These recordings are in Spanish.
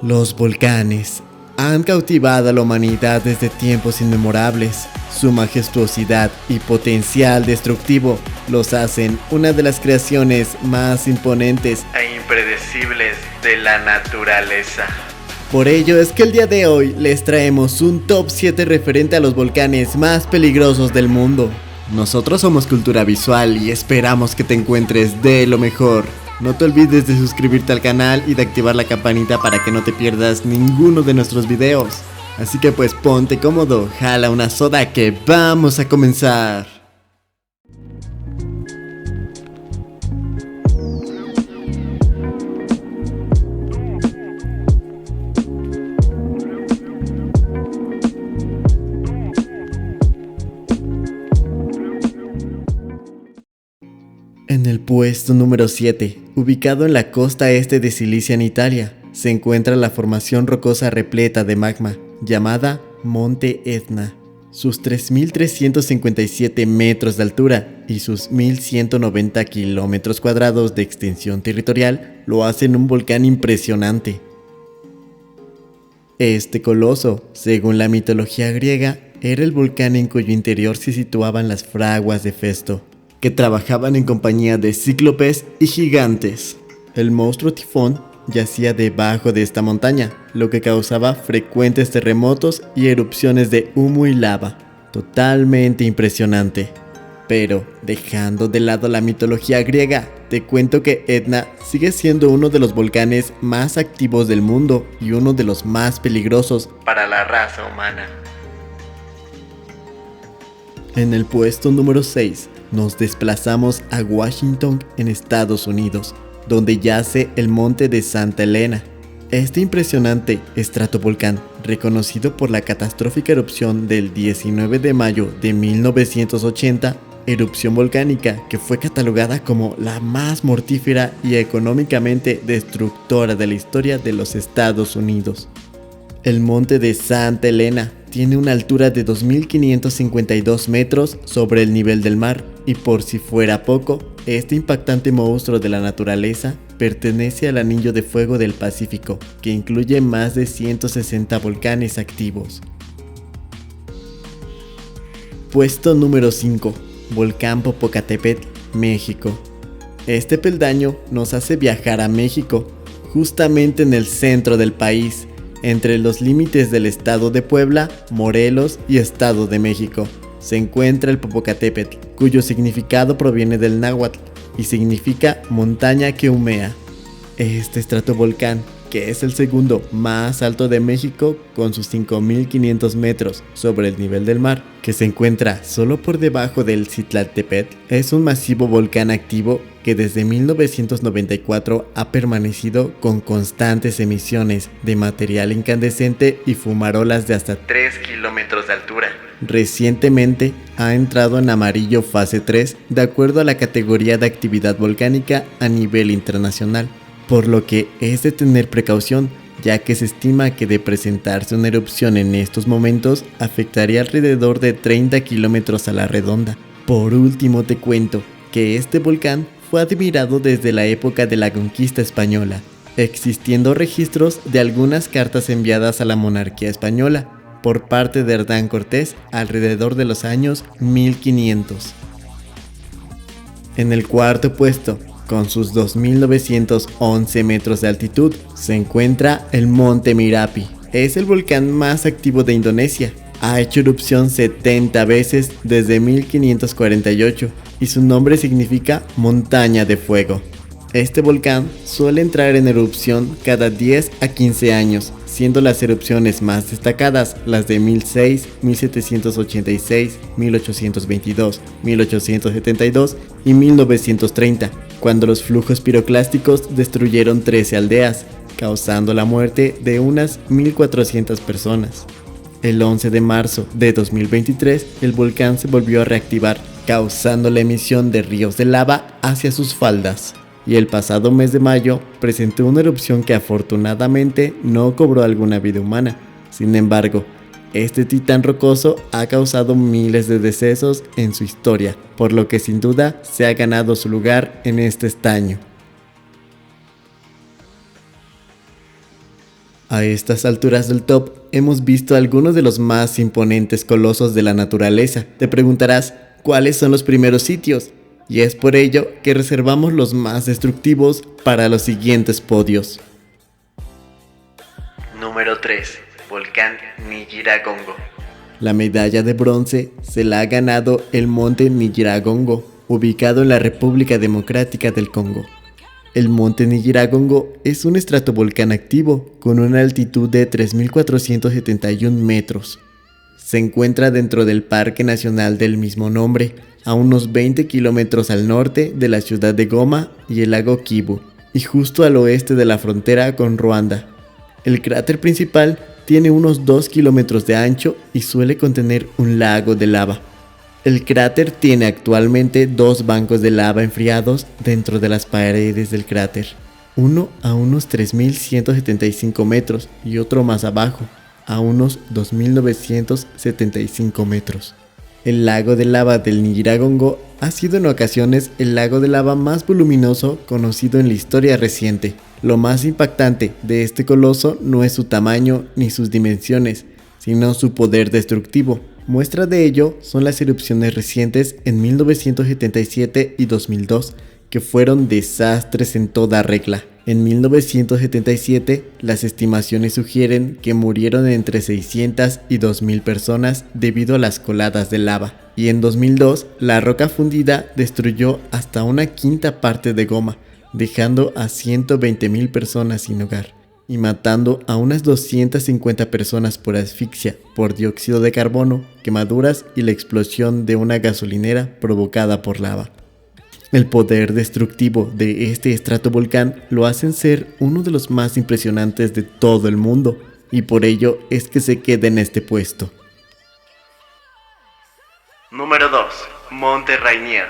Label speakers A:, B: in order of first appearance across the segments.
A: Los volcanes han cautivado a la humanidad desde tiempos inmemorables. Su majestuosidad y potencial destructivo los hacen una de las creaciones más imponentes e impredecibles de la naturaleza. Por ello es que el día de hoy les traemos un top 7 referente a los volcanes más peligrosos del mundo. Nosotros somos Cultura Visual y esperamos que te encuentres de lo mejor. No te olvides de suscribirte al canal y de activar la campanita para que no te pierdas ninguno de nuestros videos. Así que pues ponte cómodo, jala una soda que vamos a comenzar. En el puesto número 7, ubicado en la costa este de Sicilia en Italia, se encuentra la formación rocosa repleta de magma, llamada Monte Etna. Sus 3.357 metros de altura y sus 1.190 kilómetros cuadrados de extensión territorial lo hacen un volcán impresionante. Este coloso, según la mitología griega, era el volcán en cuyo interior se situaban las fraguas de Festo, que trabajaban en compañía de cíclopes y gigantes. El monstruo tifón yacía debajo de esta montaña, lo que causaba frecuentes terremotos y erupciones de humo y lava. Totalmente impresionante. Pero, dejando de lado la mitología griega, te cuento que Etna sigue siendo uno de los volcanes más activos del mundo y uno de los más peligrosos para la raza humana. En el puesto número 6, nos desplazamos a Washington, en Estados Unidos, donde yace el monte de Santa Elena. Este impresionante estratovolcán, reconocido por la catastrófica erupción del 19 de mayo de 1980, erupción volcánica que fue catalogada como la más mortífera y económicamente destructora de la historia de los Estados Unidos. El monte de Santa Elena tiene una altura de 2.552 metros sobre el nivel del mar y, por si fuera poco, este impactante monstruo de la naturaleza pertenece al Anillo de Fuego del Pacífico, que incluye más de 160 volcanes activos. Puesto número 5. Volcán Popocatépetl, México. Este peldaño nos hace viajar a México, justamente en el centro del país, entre los límites del estado de Puebla, Morelos y Estado de México. Se encuentra el Popocatépetl, cuyo significado proviene del náhuatl y significa montaña que humea. Este estratovolcán, que es el segundo más alto de México con sus 5.500 metros sobre el nivel del mar, que se encuentra solo por debajo del Citlaltépetl, es un masivo volcán activo que desde 1994 ha permanecido con constantes emisiones de material incandescente y fumarolas de hasta 3 kilómetros de altura. Recientemente ha entrado en amarillo fase 3 de acuerdo a la categoría de actividad volcánica a nivel internacional, por lo que es de tener precaución, ya que se estima que de presentarse una erupción en estos momentos afectaría alrededor de 30 kilómetros a la redonda. Por último te cuento que este volcán fue admirado desde la época de la conquista española, existiendo registros de algunas cartas enviadas a la monarquía española por parte de Hernán Cortés alrededor de los años 1500. En el cuarto puesto, con sus 2.911 metros de altitud, se encuentra el Monte Merapi. Es el volcán más activo de Indonesia. Ha hecho erupción 70 veces desde 1548 y su nombre significa montaña de fuego. Este volcán suele entrar en erupción cada 10 a 15 años, siendo las erupciones más destacadas las de 1006, 1786, 1822, 1872 y 1930, cuando los flujos piroclásticos destruyeron 13 aldeas, causando la muerte de unas 1.400 personas. El 11 de marzo de 2023, el volcán se volvió a reactivar, causando la emisión de ríos de lava hacia sus faldas. Y el pasado mes de mayo presentó una erupción que afortunadamente no cobró alguna vida humana. Sin embargo, este titán rocoso ha causado miles de decesos en su historia, por lo que sin duda se ha ganado su lugar en este estaño. A estas alturas del top hemos visto algunos de los más imponentes colosos de la naturaleza. Te preguntarás, ¿cuáles son los primeros sitios? Y es por ello que reservamos los más destructivos para los siguientes podios. Número 3. Volcán Nijiragongo. La medalla de bronce se la ha ganado el monte Nijiragongo, ubicado en la República Democrática del Congo. El monte Nijiragongo es un estratovolcán activo con una altitud de 3.471 metros. Se encuentra dentro del Parque Nacional del mismo nombre, a unos 20 kilómetros al norte de la ciudad de Goma y el lago Kivu, y justo al oeste de la frontera con Ruanda. El cráter principal tiene unos 2 kilómetros de ancho y suele contener un lago de lava. El cráter tiene actualmente 2 bancos de lava enfriados dentro de las paredes del cráter, uno a unos 3.175 metros y otro más abajo, a unos 2.975 metros. El lago de lava del Nijiragongo ha sido en ocasiones el lago de lava más voluminoso conocido en la historia reciente. Lo más impactante de este coloso no es su tamaño ni sus dimensiones, sino su poder destructivo. Muestra de ello son las erupciones recientes en 1977 y 2002, que fueron desastres en toda regla. En 1977, las estimaciones sugieren que murieron entre 600 y 2.000 personas debido a las coladas de lava. Y en 2002, la roca fundida destruyó hasta una quinta parte de Goma, dejando a 120.000 personas sin hogar y matando a unas 250 personas por asfixia, por dióxido de carbono, quemaduras y la explosión de una gasolinera provocada por lava. El poder destructivo de este estratovolcán lo hacen ser uno de los más impresionantes de todo el mundo, y por ello es que se queda en este puesto. Número 2. Monte Rainier.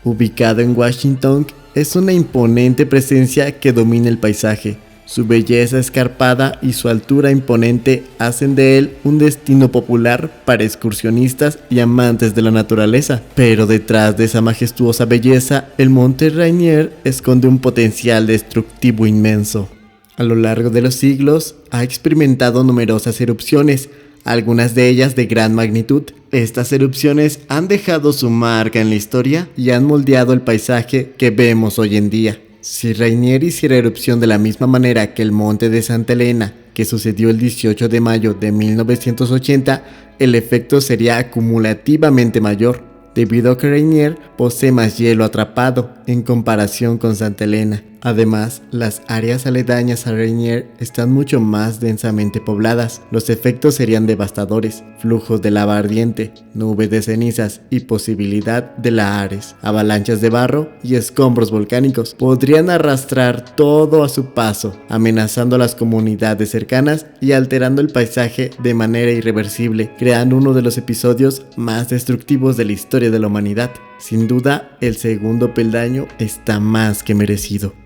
A: Ubicado en Washington, es una imponente presencia que domina el paisaje. Su belleza escarpada y su altura imponente hacen de él un destino popular para excursionistas y amantes de la naturaleza. Pero detrás de esa majestuosa belleza, el monte Rainier esconde un potencial destructivo inmenso. A lo largo de los siglos, ha experimentado numerosas erupciones, algunas de ellas de gran magnitud. Estas erupciones han dejado su marca en la historia y han moldeado el paisaje que vemos hoy en día. Si Rainier hiciera erupción de la misma manera que el monte de Santa Elena, que sucedió el 18 de mayo de 1980, el efecto sería acumulativamente mayor, debido a que Rainier posee más hielo atrapado en comparación con Santa Elena. Además, las áreas aledañas a Rainier están mucho más densamente pobladas. Los efectos serían devastadores: flujos de lava ardiente, nubes de cenizas y posibilidad de lahares, avalanchas de barro y escombros volcánicos. Podrían arrastrar todo a su paso, amenazando a las comunidades cercanas y alterando el paisaje de manera irreversible, creando uno de los episodios más destructivos de la historia de la humanidad. Sin duda, el segundo peldaño está más que merecido.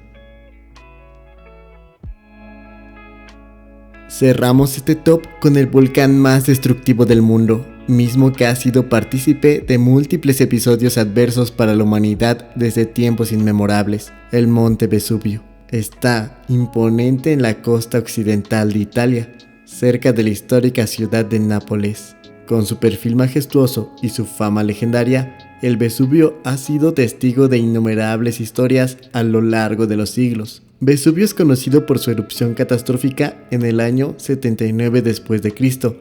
A: Cerramos este top con el volcán más destructivo del mundo, mismo que ha sido partícipe de múltiples episodios adversos para la humanidad desde tiempos inmemorables, el monte Vesubio. Está imponente en la costa occidental de Italia, cerca de la histórica ciudad de Nápoles. Con su perfil majestuoso y su fama legendaria, el Vesubio ha sido testigo de innumerables historias a lo largo de los siglos. Vesubio es conocido por su erupción catastrófica en el año 79 después de Cristo,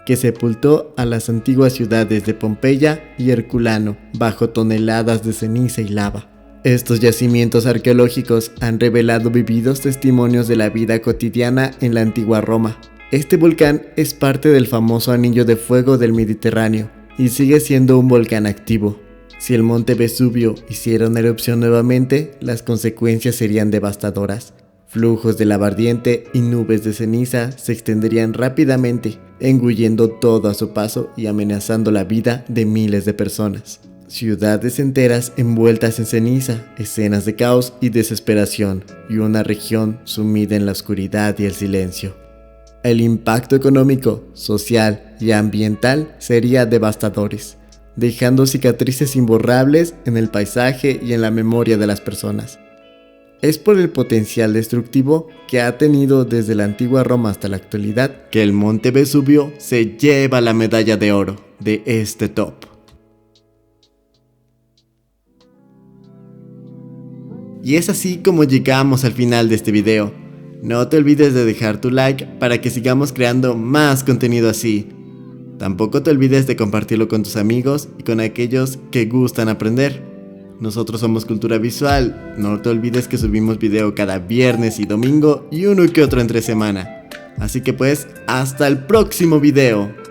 A: que sepultó a las antiguas ciudades de Pompeya y Herculano bajo toneladas de ceniza y lava. Estos yacimientos arqueológicos han revelado vívidos testimonios de la vida cotidiana en la antigua Roma. Este volcán es parte del famoso anillo de fuego del Mediterráneo y sigue siendo un volcán activo. Si el monte Vesubio hiciera una erupción nuevamente, las consecuencias serían devastadoras. Flujos de lava ardiente y nubes de ceniza se extenderían rápidamente, engullendo todo a su paso y amenazando la vida de miles de personas. Ciudades enteras envueltas en ceniza, escenas de caos y desesperación, y una región sumida en la oscuridad y el silencio. El impacto económico, social y ambiental sería devastadores, dejando cicatrices imborrables en el paisaje y en la memoria de las personas. Es por el potencial destructivo que ha tenido desde la antigua Roma hasta la actualidad que el Monte Vesubio se lleva la medalla de oro de este top. Y es así como llegamos al final de este video. No te olvides de dejar tu like para que sigamos creando más contenido así. Tampoco te olvides de compartirlo con tus amigos y con aquellos que gustan aprender. Nosotros somos Cultura Visual, no te olvides que subimos video cada viernes y domingo y uno que otro entre semana. Así que pues, hasta el próximo video.